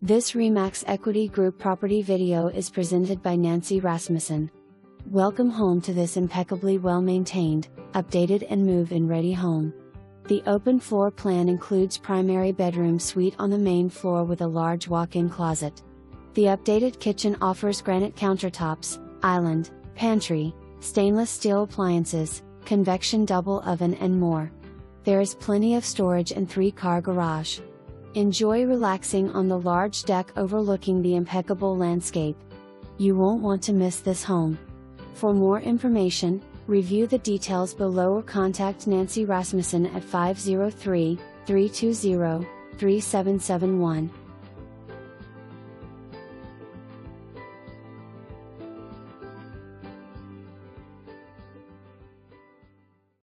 This RE/MAX Equity Group property video is presented by Nancy Rasmussen. Welcome home to this impeccably well-maintained, updated and move-in ready home. The open floor plan includes primary bedroom suite on the main floor with a large walk-in closet. The updated kitchen offers granite countertops, island, pantry, stainless steel appliances, convection double oven and more. There is plenty of storage and 3-car garage. Enjoy relaxing on the large deck overlooking the impeccable landscape. You won't want to miss this home. For more information, review the details below or contact Nancy Rasmussen at 503-320-3771.